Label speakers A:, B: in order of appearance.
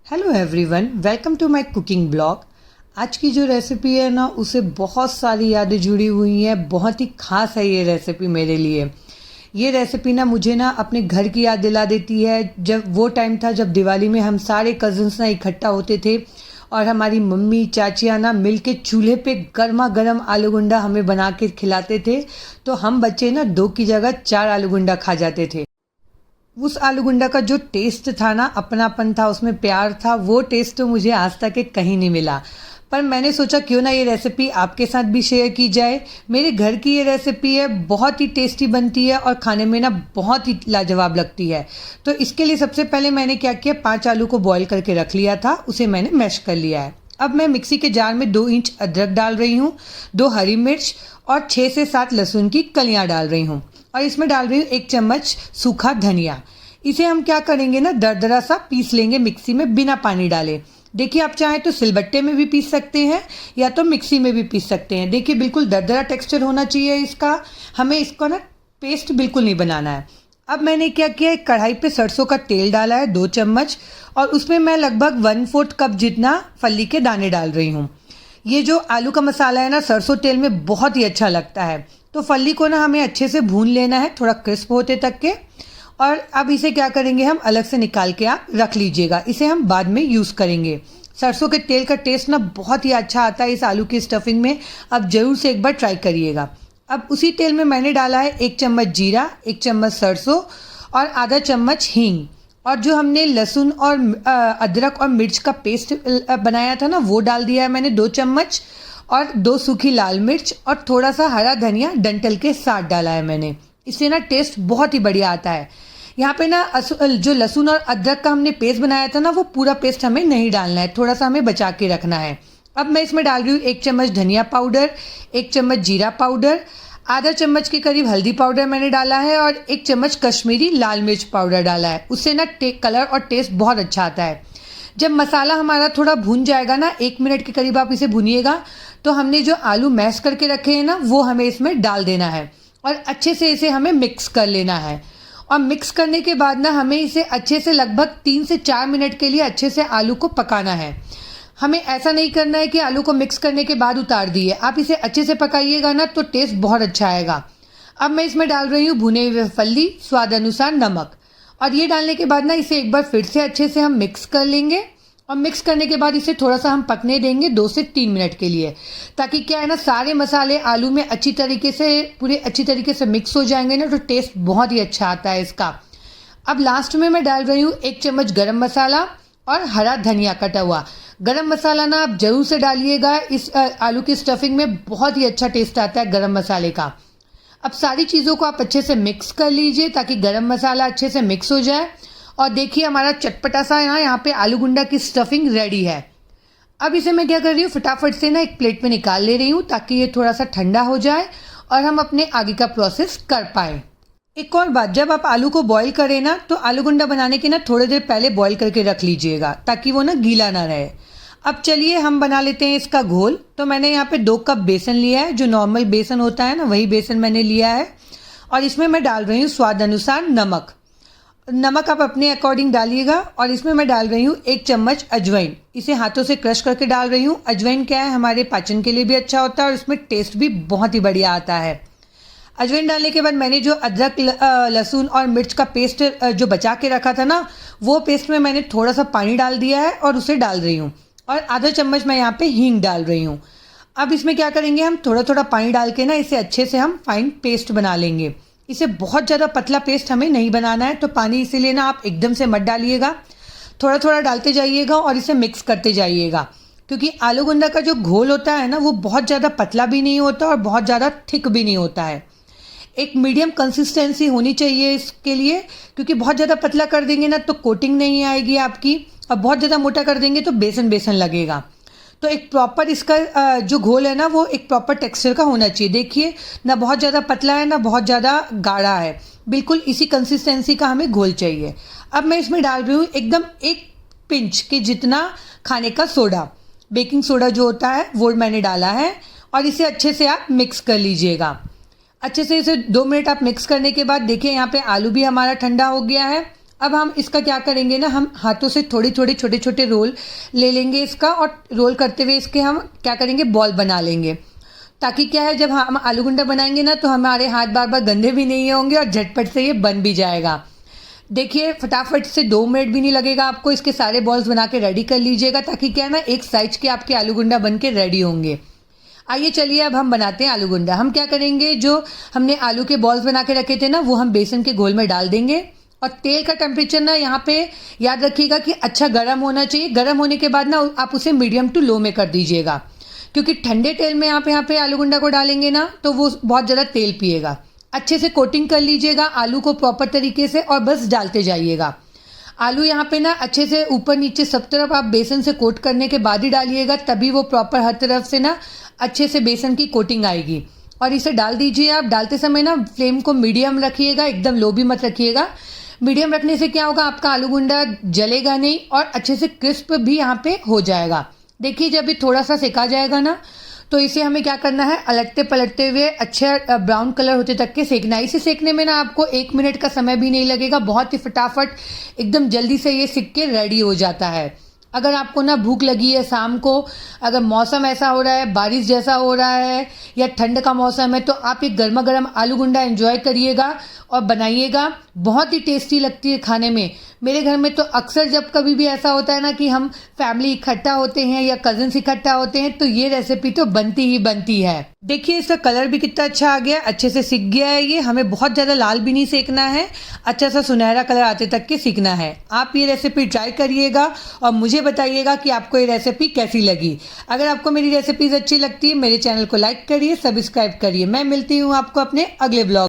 A: Hello everyone, welcome to my cooking blog. आज की जो रेसिपी है ना, उसे बहुत सारी यादें जुड़ी हुई हैं। बहुत ही खास है ये रेसिपी मेरे लिए। ये रेसिपी ना मुझे ना अपने घर की याद दिला देती है। जब वो टाइम था जब दिवाली में हम सारे कज़न्स ना इकट्ठा होते थे और हमारी मम्मी चाचियाँ ना मिल के चूल्हे पे गर्मा गर्म आलू गुंडा हमें बना के खिलाते थे। तो हम बच्चे ना 2 की जगह 4 आलू गुंडा खा जाते थे। उस आलू गुंडा का जो टेस्ट था ना, अपनापन था, उसमें प्यार था, वो टेस्ट तो मुझे आज तक कहीं नहीं मिला। पर मैंने सोचा क्यों ना ये रेसिपी आपके साथ भी शेयर की जाए। मेरे घर की ये रेसिपी है, बहुत ही टेस्टी बनती है और खाने में ना बहुत ही लाजवाब लगती है। तो इसके लिए सबसे पहले मैंने क्या किया, 5 आलू को बॉईल करके रख लिया था, उसे मैंने मैश कर लिया है। अब मैं मिक्सी के जार में 2 इंच अदरक डाल रही हूँ, 2 हरी मिर्च और 6 से 7 लहसुन की कलियाँ डाल रही हूँ और इसमें डाल रही हूँ 1 चम्मच सूखा धनिया। इसे हम क्या करेंगे ना, दरदरा सा पीस लेंगे मिक्सी में बिना पानी डाले। देखिए, आप चाहें तो सिलबट्टे में भी पीस सकते हैं या तो मिक्सी में भी पीस सकते हैं। देखिए, बिल्कुल दरदरा टेक्सचर होना चाहिए इसका। हमें इसको ना पेस्ट बिल्कुल नहीं बनाना है। अब मैंने क्या किया, एक कढ़ाई पे सरसों का तेल डाला है 2 चम्मच और उसमें मैं लगभग 1/4 कप जितना फल्ली के दाने डाल रही हूँ। ये जो आलू का मसाला है ना, सरसों तेल में बहुत ही अच्छा लगता है। तो फल्ली को ना हमें अच्छे से भून लेना है, थोड़ा क्रिस्प होते तक के। और अब इसे क्या करेंगे, हम अलग से निकाल के आप रख लीजिएगा। इसे हम बाद में यूज़ करेंगे। सरसों के तेल का टेस्ट ना बहुत ही अच्छा आता है इस आलू की स्टफिंग में। अब ज़रूर से एक बार ट्राई करिएगा। अब उसी तेल में मैंने डाला है 1 चम्मच जीरा, 1 चम्मच सरसों और आधा चम्मच हींग। और जो हमने लहसुन और अदरक और मिर्च का पेस्ट बनाया था ना, वो डाल दिया है मैंने 2 चम्मच और 2 सूखी लाल मिर्च और थोड़ा सा हरा धनिया डंठल के साथ डाला है मैंने। इससे ना टेस्ट बहुत ही बढ़िया आता है। यहाँ पे ना जो लहसुन और अदरक का हमने पेस्ट बनाया था ना, वो पूरा पेस्ट हमें नहीं डालना है, थोड़ा सा हमें बचा के रखना है। अब मैं इसमें डाल रही हूँ 1 चम्मच धनिया पाउडर, 1 चम्मच जीरा पाउडर, आधा चम्मच के करीब हल्दी पाउडर मैंने डाला है और 1 चम्मच कश्मीरी लाल मिर्च पाउडर डाला है। उससे ना कलर और टेस्ट बहुत अच्छा आता है। जब मसाला हमारा थोड़ा भून जाएगा ना, 1 मिनट के करीब आप इसे भूनिएगा, तो हमने जो आलू मैश करके रखे हैं ना, वो हमें इसमें डाल देना है और अच्छे से इसे हमें मिक्स कर लेना है। और मिक्स करने के बाद ना हमें इसे अच्छे से लगभग 3 से 4 मिनट के लिए अच्छे से आलू को पकाना है। हमें ऐसा नहीं करना है कि आलू को मिक्स करने के बाद उतार दिए। आप इसे अच्छे से पकाइएगा ना, तो टेस्ट बहुत अच्छा आएगा। अब मैं इसमें डाल रही हूँ भुने हुए फल्ली, स्वाद अनुसार नमक। और ये डालने के बाद ना इसे एक बार फिर से अच्छे से हम मिक्स कर लेंगे और मिक्स करने के बाद इसे थोड़ा सा हम पकने देंगे 2 से 3 मिनट के लिए, ताकि क्या है ना, सारे मसाले आलू में अच्छी तरीके से मिक्स हो जाएंगे ना, तो टेस्ट बहुत ही अच्छा आता है इसका। अब लास्ट में मैं डाल रही हूँ 1 चम्मच गरम मसाला और हरा धनिया कटा हुआ। गरम मसाला ना आप जरूर से डालिएगा, इस आलू की स्टफिंग में बहुत ही अच्छा टेस्ट आता है गरम मसाले का। अब सारी चीज़ों को आप अच्छे से मिक्स कर लीजिए ताकि गरम मसाला अच्छे से मिक्स हो जाए। और देखिए, हमारा चटपटा सा यहाँ पे आलू गुंडा की स्टफिंग रेडी है। अब इसे मैं क्या कर रही हूँ, फटाफट से ना एक प्लेट में निकाल ले रही हूँ ताकि ये थोड़ा सा ठंडा हो जाए और हम अपने आगे का प्रोसेस कर पाए। एक और बात, जब आप आलू को बॉईल करें ना, तो आलू गुंडा बनाने के ना थोड़ी देर पहले बॉईल करके रख लीजिएगा ताकि वो ना गीला ना रहे। अब चलिए हम बना लेते हैं इसका घोल। तो मैंने यहाँ पे 2 कप बेसन लिया है, जो नॉर्मल बेसन होता है ना, वही बेसन मैंने लिया है। और इसमें मैं डाल रही हूँ स्वाद अनुसार नमक। नमक आप अपने अकॉर्डिंग डालिएगा। और इसमें मैं डाल रही हूँ 1 चम्मच अजवाइन। इसे हाथों से क्रश करके डाल रही हूँ। अजवाइन क्या है, हमारे पाचन के लिए भी अच्छा होता है और इसमें टेस्ट भी बहुत ही बढ़िया आता है। अजवाइन डालने के बाद मैंने जो अदरक लहसुन और मिर्च का पेस्ट जो बचा के रखा था ना, वो पेस्ट में मैंने थोड़ा सा पानी डाल दिया है और उसे डाल रही हूँ। और आधा चम्मच मैं यहाँ पे हींग डाल रही हूँ। अब इसमें क्या करेंगे, हम थोड़ा थोड़ा पानी डाल के ना इसे अच्छे से हम फाइन पेस्ट बना लेंगे। इसे बहुत ज़्यादा पतला पेस्ट हमें नहीं बनाना है, तो पानी इसीलिए ना आप एकदम से मत डालिएगा, थोड़ा थोड़ा डालते जाइएगा और इसे मिक्स करते जाइएगा। क्योंकि आलू गुंडा का जो घोल होता है ना, वो बहुत ज़्यादा पतला भी नहीं होता और बहुत ज़्यादा थिक भी नहीं होता है। एक मीडियम कंसिस्टेंसी होनी चाहिए इसके लिए, क्योंकि बहुत ज़्यादा पतला कर देंगे ना तो कोटिंग नहीं आएगी आपकी, और बहुत ज़्यादा मोटा कर देंगे तो बेसन बेसन लगेगा। तो एक प्रॉपर इसका जो घोल है ना, वो एक प्रॉपर टेक्सचर का होना चाहिए। देखिए, ना बहुत ज़्यादा पतला है ना बहुत ज़्यादा गाढ़ा है, बिल्कुल इसी कंसिस्टेंसी का हमें घोल चाहिए। अब मैं इसमें डाल रही हूँ एकदम 1 पिंच के जितना खाने का सोडा, बेकिंग सोडा जो होता है, वो मैंने डाला है। और इसे अच्छे से आप मिक्स कर लीजिएगा। अच्छे से इसे 2 मिनट आप मिक्स करने के बाद देखिए, यहाँ पे आलू भी हमारा ठंडा हो गया है अब हम इसका क्या करेंगे ना, हम हाथों से थोड़ी थोड़ी छोटे छोटे रोल ले लेंगे इसका, और रोल करते हुए इसके हम क्या करेंगे, बॉल बना लेंगे। ताकि क्या है, जब हम आलू गुंडा बनाएंगे ना तो हमारे हाथ बार बार गंदे भी नहीं होंगे और झटपट से ये बन भी जाएगा। देखिए फटाफट से 2 मिनट भी नहीं लगेगा आपको, इसके सारे बॉल्स बना के रेडी कर लीजिएगा, ताकि क्या है ना, एक साइज के आपके आलू गुंडा बन के रेडी होंगे। आइए चलिए अब हम बनाते हैं आलू गुंडा। हम क्या करेंगे, जो हमने आलू के बॉल्स बना के रखे थे ना, वो हम बेसन के घोल में डाल देंगे। और तेल का टेम्परेचर ना यहाँ पे याद रखिएगा कि अच्छा गर्म होना चाहिए। गर्म होने के बाद ना आप उसे मीडियम टू लो में कर दीजिएगा, क्योंकि ठंडे तेल में आप यहाँ पे आलू गुंडा को डालेंगे ना तो वो बहुत ज़्यादा तेल पिएगा। अच्छे से कोटिंग कर लीजिएगा आलू को प्रॉपर तरीके से, और बस डालते जाइएगा। आलू यहाँ पे ना अच्छे से ऊपर नीचे सब तरफ आप बेसन से कोट करने के बाद ही डालिएगा, तभी वो प्रॉपर हर तरफ से ना अच्छे से बेसन की कोटिंग आएगी। और इसे डाल दीजिए। आप डालते समय ना फ्लेम को मीडियम रखिएगा, एकदम लो भी मत रखिएगा। मीडियम रखने से क्या होगा, आपका आलू गुंडा जलेगा नहीं और अच्छे से क्रिस्प भी यहाँ पे हो जाएगा। देखिए जब ये थोड़ा सा सेका जाएगा ना, तो इसे हमें क्या करना है, अलटते पलटते हुए अच्छा ब्राउन कलर होते तक के सेकना है। इसे सेकने में ना आपको 1 मिनट का समय भी नहीं लगेगा, बहुत ही फटाफट एकदम जल्दी से ये सिक के रेडी हो जाता है। अगर आपको ना भूख लगी है शाम को, अगर मौसम ऐसा हो रहा है, बारिश जैसा हो रहा है या ठंड का मौसम है, तो आप एक गर्मा गर्म आलू गुंडा एंजॉय करिएगा और बनाइएगा। बहुत ही टेस्टी लगती है खाने में। मेरे घर में तो अक्सर जब कभी भी ऐसा होता है ना कि हम फैमिली इकट्ठा होते हैं या कजिन्स इकट्ठा होते हैं, तो ये रेसिपी तो बनती ही बनती है। देखिए इसका कलर भी कितना अच्छा आ गया, अच्छे से सिक गया है ये। हमें बहुत ज़्यादा लाल भी नहीं सेकना है, अच्छा सा सुनहरा कलर आते तक के सीखना है। आप ये रेसिपी ट्राई करिएगा और मुझे बताइएगा कि आपको ये रेसिपी कैसी लगी। अगर आपको मेरी रेसिपीज अच्छी लगती है, मेरे चैनल को लाइक करिए, सब्सक्राइब करिए। मैं मिलती हूँ आपको अपने अगले ब्लॉग।